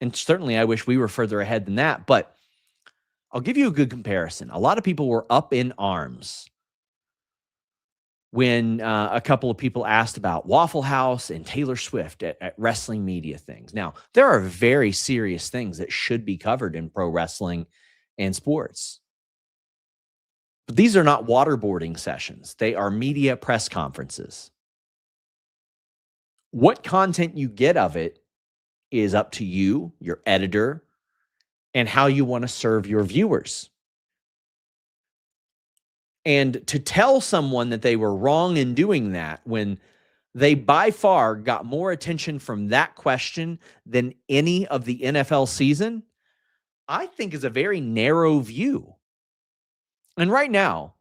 And certainly I wish we were further ahead than that, but I'll give you a good comparison. A lot of people were up in arms when a couple of people asked about Waffle House and Taylor Swift at wrestling media things. Now, there are very serious things that should be covered in pro wrestling and sports. But these are not waterboarding sessions. They are media press conferences. What content you get of it is up to you, your editor, and how you want to serve your viewers. And to tell someone that they were wrong in doing that when they by far got more attention from that question than any of the NFL season, I think is a very narrow view. And right now,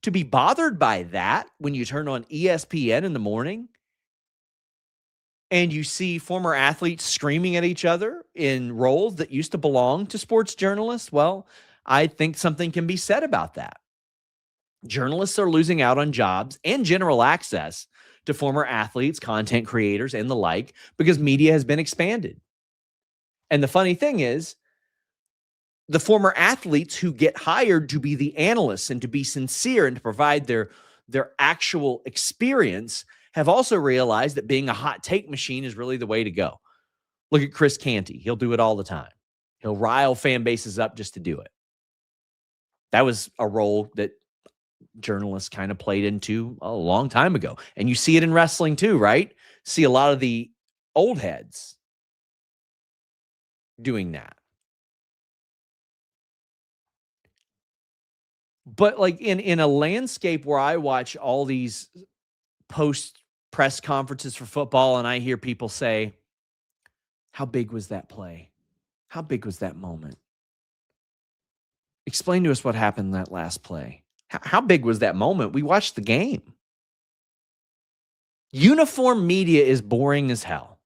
to be bothered by that when you turn on ESPN in the morning and you see former athletes screaming at each other in roles that used to belong to sports journalists, well, I think something can be said about that. Journalists are losing out on jobs and general access to former athletes, content creators, and the like because media has been expanded. And the funny thing is, the former athletes who get hired to be the analysts and to be sincere and to provide their actual experience have also realized that being a hot take machine is really the way to go. Look at Chris Canty. He'll do it all the time. He'll rile fan bases up just to do it. That was a role that journalists kind of played into a long time ago. And you see it in wrestling too, right? See a lot of the old heads doing that. But like in a landscape where I watch all these post press conferences for football and I hear people say, how big was that play? How big was that moment? Explain to us what happened in that last play. How big was that moment? We watched the game. Uniform media is boring as hell.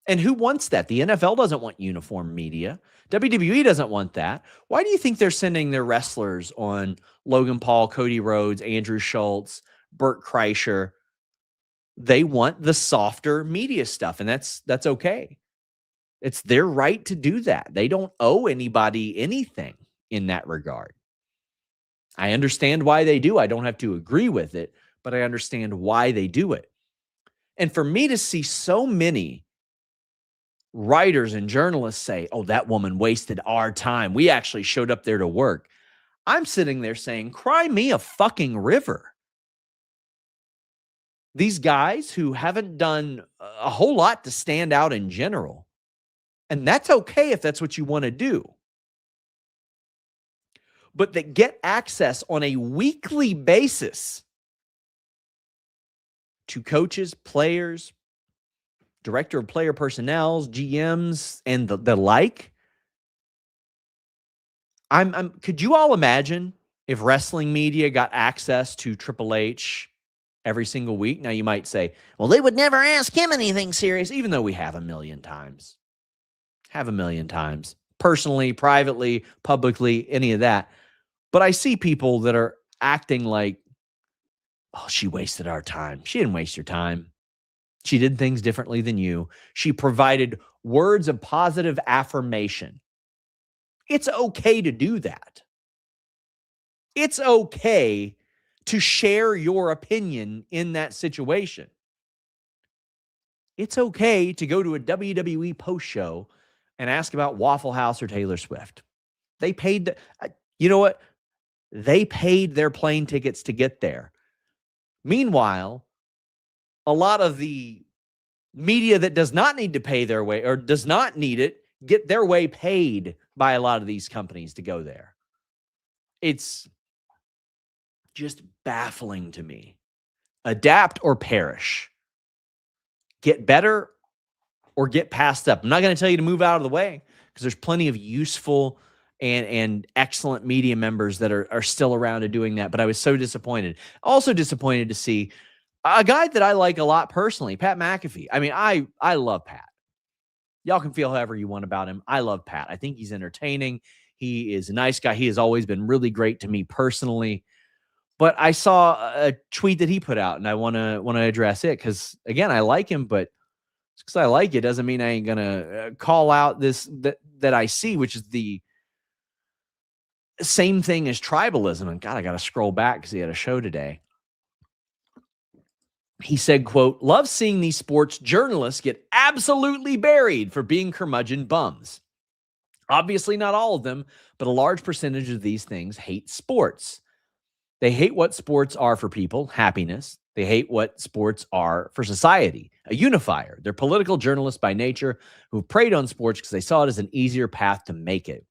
And who wants that? The NFL doesn't want uniform media. WWE doesn't want that. Why do you think they're sending their wrestlers on Logan Paul, Cody Rhodes, Andrew Schultz, Burt Kreischer? They want the softer media stuff, and that's okay. It's their right to do that. They don't owe anybody anything in that regard. I understand why they do. I don't have to agree with it, but I understand why they do it. And for me to see so many writers and journalists say, oh, that woman wasted our time. We actually showed up there to work. I'm sitting there saying, cry me a fucking river. These guys who haven't done a whole lot to stand out in general, and that's okay if that's what you want to do, but that get access on a weekly basis to coaches, players, director of player personnel, GMs, and the like. Could you all imagine if wrestling media got access to Triple H every single week? Now you might say, well, they would never ask him anything serious, even though we have a million times. Personally, privately, publicly, any of that. But I see people that are acting like, oh, she wasted our time. She didn't waste your time. She did things differently than you. She provided words of positive affirmation. It's okay to do that. It's okay to share your opinion in that situation. It's okay to go to a WWE post show and ask about Waffle House or Taylor Swift. They paid, you know what? They paid their plane tickets to get there. Meanwhile, a lot of the media that does not need to pay their way or does not need it get their way paid by a lot of these companies to go there. It's just baffling to me. Adapt or perish. Get better or get passed up. I'm not going to tell you to move out of the way because there's plenty of useful and excellent media members that are still around and doing that. But I was so disappointed. Also disappointed to see a guy that I like a lot personally, Pat McAfee. I mean, I love Pat. Y'all can feel however you want about him. I love Pat. I think he's entertaining. He is a nice guy. He has always been really great to me personally. But I saw a tweet that he put out, and I want to address it because, again, I like him, but because I like it doesn't mean I ain't gonna call out this that I see, which is the same thing as tribalism. And God, I got to scroll back because he had a show today. He said, quote, "Love seeing these sports journalists get absolutely buried for being curmudgeon bums. Obviously not all of them, but a large percentage of these things hate sports. They hate what sports are for people, happiness. They hate what sports are for society, a unifier. They're political journalists by nature who preyed on sports because they saw it as an easier path to make it.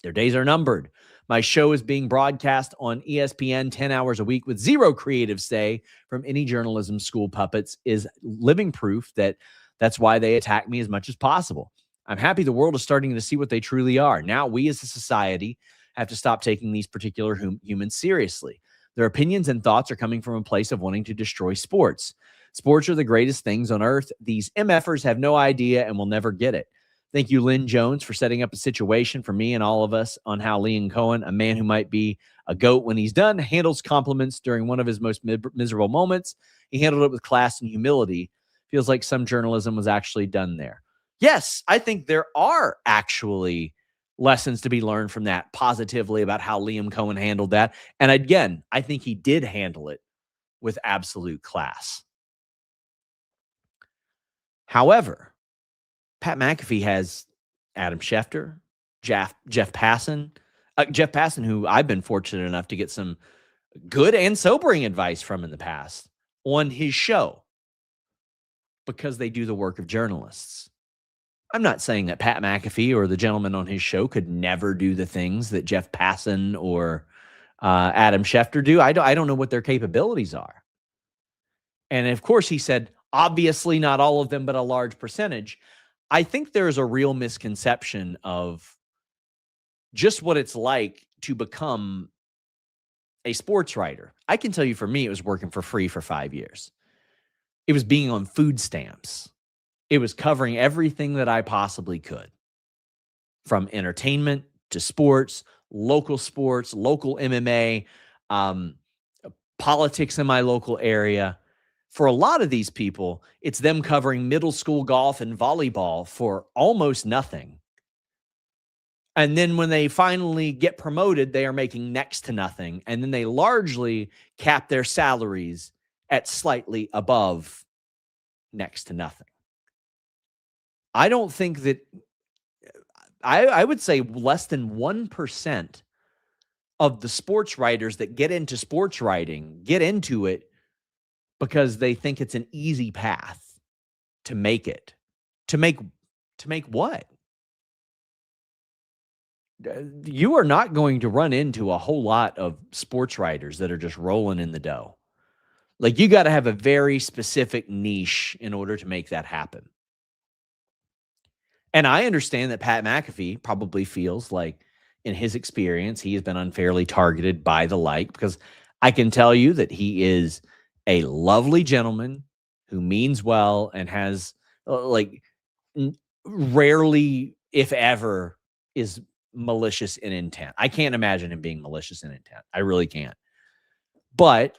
Their days are numbered. My show is being broadcast on ESPN 10 hours a week with zero creative say from any journalism school puppets is living proof that that's why they attack me as much as possible. I'm happy the world is starting to see what they truly are. Now we as a society have to stop taking these particular humans seriously. Their opinions and thoughts are coming from a place of wanting to destroy sports. Sports are the greatest things on earth. These MFers have no idea and will never get it. Thank you, Lynn Jones, for setting up a situation for me and all of us on how Liam Cohen, a man who might be a GOAT when he's done, handles compliments during one of his most miserable moments. He handled it with class and humility. Feels like some journalism was actually done there." Yes, I think there are actually lessons to be learned from that positively about how Liam Cohen handled that. And again, I think he did handle it with absolute class. However, Pat McAfee has Adam Schefter, Jeff Passan, who I've been fortunate enough to get some good and sobering advice from in the past on his show because they do the work of journalists. I'm not saying that Pat McAfee or the gentleman on his show could never do the things that Jeff Passan or Adam Schefter do. I don't know what their capabilities are. And of course, he said, obviously not all of them, but a large percentage. I think there's a real misconception of just what it's like to become a sports writer. I can tell you for me, it was working for free for 5 years. It was being on food stamps. It was covering everything that I possibly could, from entertainment to sports, local MMA, politics in my local area. For a lot of these people, it's them covering middle school golf and volleyball for almost nothing. And then when they finally get promoted, they are making next to nothing. And then they largely cap their salaries at slightly above next to nothing. I don't think that I would say less than 1% of the sports writers that get into sports writing get into it because they think it's an easy path to make it. To make what? You are not going to run into a whole lot of sports writers that are just rolling in the dough. Like, you got to have a very specific niche in order to make that happen. And I understand that Pat McAfee probably feels like, in his experience, he has been unfairly targeted by the like, because I can tell you that he is a lovely gentleman who means well and has rarely, if ever, is malicious in intent. I can't imagine him being malicious in intent. I really can't. But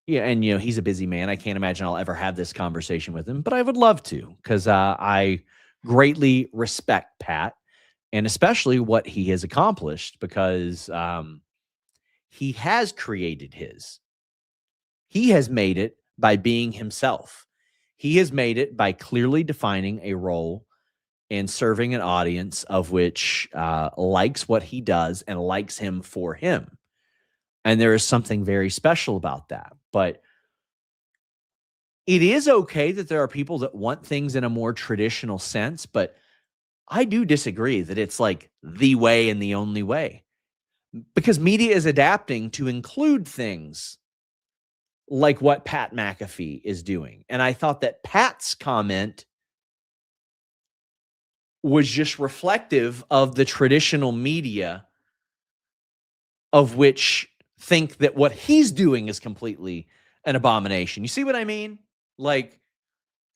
yeah, and he's a busy man. I can't imagine I'll ever have this conversation with him, but I would love to, because I greatly respect Pat, and especially what he has accomplished, because he has created his. He has made it by being himself. He has made it by clearly defining a role and serving an audience of which likes what he does and likes him for him. And there is something very special about that. But it is okay that there are people that want things in a more traditional sense, but I do disagree that it's like the way and the only way, because media is adapting to include things like what Pat McAfee is doing. And I thought that Pat's comment was just reflective of the traditional media, of which think that what he's doing is completely an abomination. You see what I mean? Like,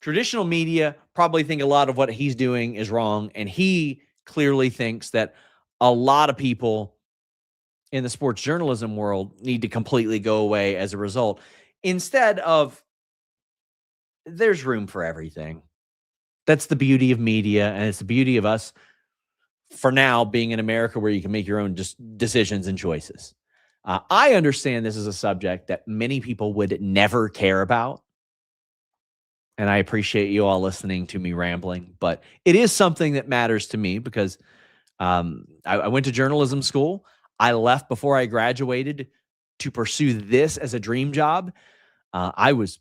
traditional media probably think a lot of what he's doing is wrong, and he clearly thinks that a lot of people in the sports journalism world need to completely go away as a result, instead of there's room for everything. That's the beauty of media, and it's the beauty of us, for now, being in America, where you can make your own decisions and choices. I understand this is a subject that many people would never care about, and I appreciate you all listening to me rambling, but it is something that matters to me because I went to journalism school. I left before I graduated to pursue this as a dream job. I was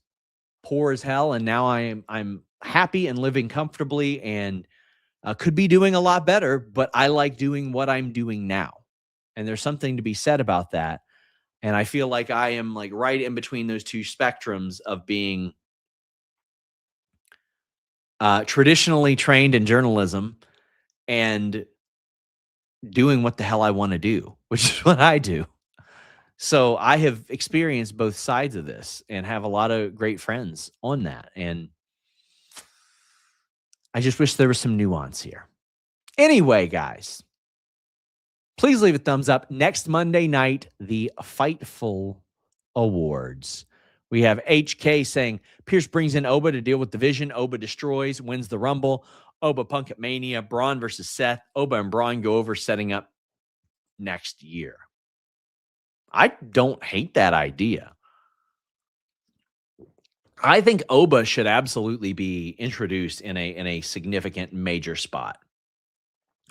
poor as hell, and now I'm happy and living comfortably, and could be doing a lot better, but I like doing what I'm doing now. And there's something to be said about that. And I feel like I am like right in between those two spectrums of being traditionally trained in journalism and doing what the hell I want to do, which is what I do. So I have experienced both sides of this and have a lot of great friends on that. And I just wish there was some nuance here. Anyway, guys, please leave a thumbs up. Next Monday night, the Fightful Awards. We have HK saying Pierce brings in Oba to deal with division. Oba destroys, wins the Rumble. Oba Punk at Mania. Braun versus Seth. Oba and Braun go over, setting up next year. I don't hate that idea. I think Oba should absolutely be introduced in a significant major spot.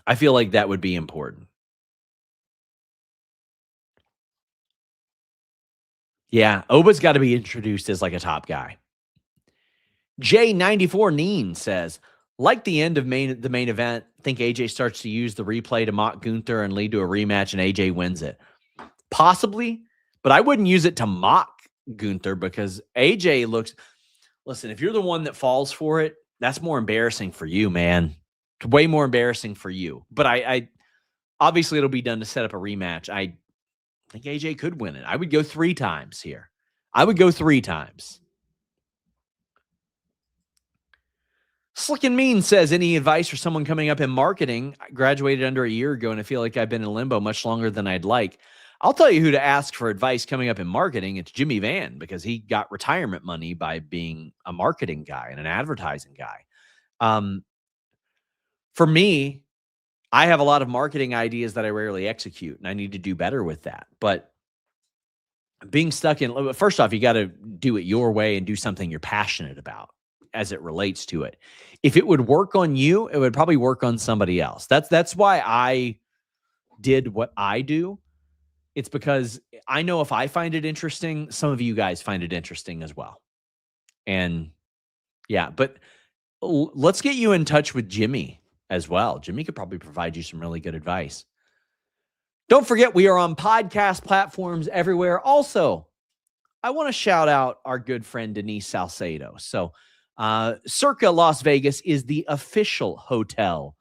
I feel like that would be important. Yeah, Oba's got to be introduced as like a top guy. J94 Neen says, like the end of the main event, think AJ starts to use the replay to mock Gunther and lead to a rematch, and AJ wins it. Possibly, but I wouldn't use it to mock Gunther, because AJ looks... Listen, if you're the one that falls for it, that's more embarrassing for you, man. Way more embarrassing for you. But I obviously it'll be done to set up a rematch. I think AJ could win it. I would go 3 times here. I would go 3 times. Slick and Mean says, any advice for someone coming up in marketing? I graduated under a year ago, and I feel like I've been in limbo much longer than I'd like. I'll tell you who to ask for advice coming up in marketing. It's Jimmy Van, because he got retirement money by being a marketing guy and an advertising guy. For me, I have a lot of marketing ideas that I rarely execute, and I need to do better with that. But being stuck in, first off, you got to do it your way and do something you're passionate about as it relates to it. If it would work on you, it would probably work on somebody else. That's why I did what I do. It's because I know if I find it interesting, some of you guys find it interesting as well. And yeah, but let's get you in touch with Jimmy as well. Jimmy could probably provide you some really good advice. Don't forget, we are on podcast platforms everywhere. Also, I want to shout out our good friend Denise Salcedo. So, Circa Las Vegas is the official hotel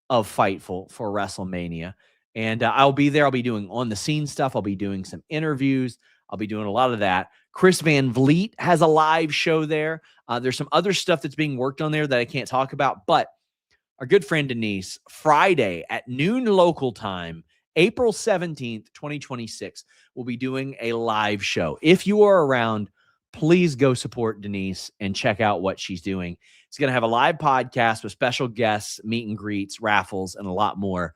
of Fightful for WrestleMania. And I'll be there. I'll be doing on-the-scene stuff. I'll be doing some interviews. I'll be doing a lot of that. Chris Van Vliet has a live show there. There's some other stuff that's being worked on there that I can't talk about. But our good friend Denise, Friday at noon local time, April 17th, 2026, will be doing a live show. If you are around, please go support Denise and check out what she's doing. It's going to have a live podcast with special guests, meet and greets, raffles, and a lot more.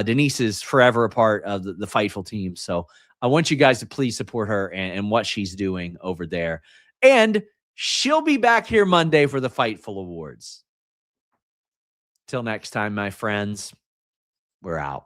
Denise is forever a part of the Fightful team. So I want you guys to please support her and what she's doing over there. And she'll be back here Monday for the Fightful Awards. Till next time, my friends, we're out.